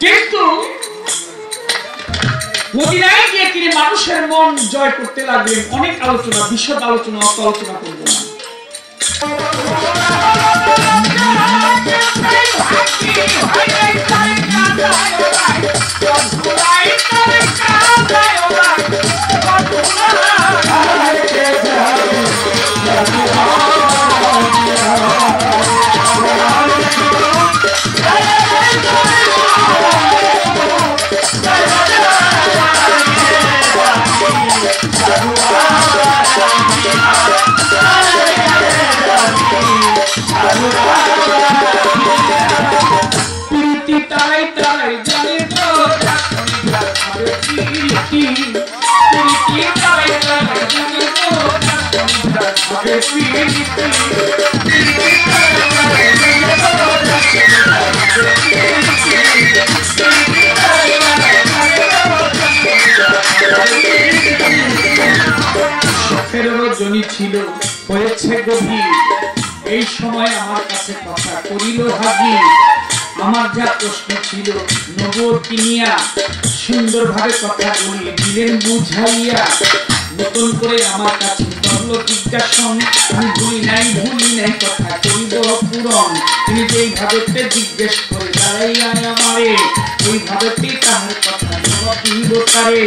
কিন্তু মদিনায় গিয়ে তিনি মানুষের মন জয় করতে লাগলেন। অনেক আলোচনা, বিশদ আলোচনা, অত আলোচনা করব না। রজনী ছিল হয়েছে গভীর, এই সময় আমার কাছে কথা করিল হাজির। আমার যা প্রশ্ন ছিল নবুয়ত কিনিয়া সুন্দরভাবে কথা বলিয়ে দিলেন বুঝাইয়া। নতুন করে আমার কাছে করল জিজ্ঞাসন, আমি ভুলি নাই কথা করিব পূরণ। তিনি যেইভাবে জিজ্ঞেস করে দাঁড়াইয়া আমারে, ওইভাবে তাহার কথা জবাব দিল তারে।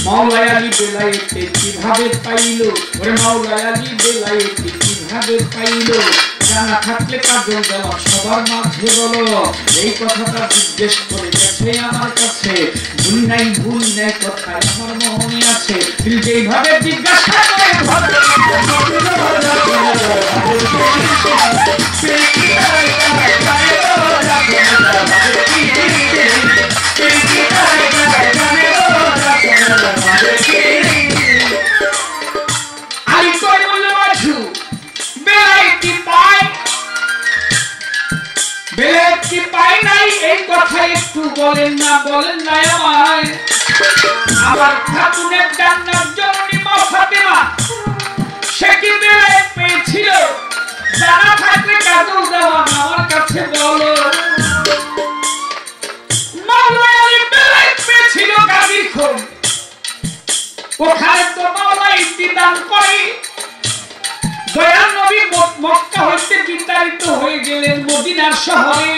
মাওলা আলী বেলায়েতে কিভাবে পাইল, ওরে মাওলা আলী বেলায়েতে কিভাবে পাইল। জানা থাকলে কাজল দেওয়া সবার মাঝে বলো, এই কথাটা জিজ্ঞেস করে গেছে আমার কাছে। ভুল নাই কথা আমার মনে আছে। তিনি যেইভাবে জিজ্ঞাসা করে একটু বলেন না আমায়। আবার খাতুনের জান্নাত জননী মা ফাতেমা সে কি বেলায়েত পেয়েছিল? জানা থাকলে কাজল দেওয়ান আমার কাছে বলো। মাওলা আলী বেলায়েত পেয়েছিল গাজীর খোঁজ, ওখানে তো মাওলা ইন্তিদান করে। দয়াল নবী মক্কা হইতে বিতাড়িত হয়ে গেলেন মদিনার শহরে।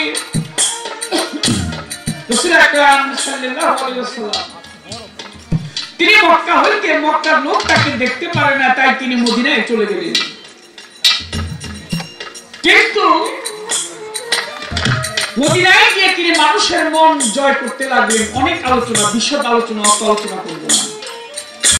তিনি মক্কা হইতে মক্কার লোক তাকে দেখতে পারে না, তাই তিনি মদিনায় চলে গেলেন। কিন্তু মদিনায় গিয়ে তিনি মানুষের মন জয় করতে লাগলেন। অনেক আলোচনা, বিশদ আলোচনা, অত আলোচনা করব না।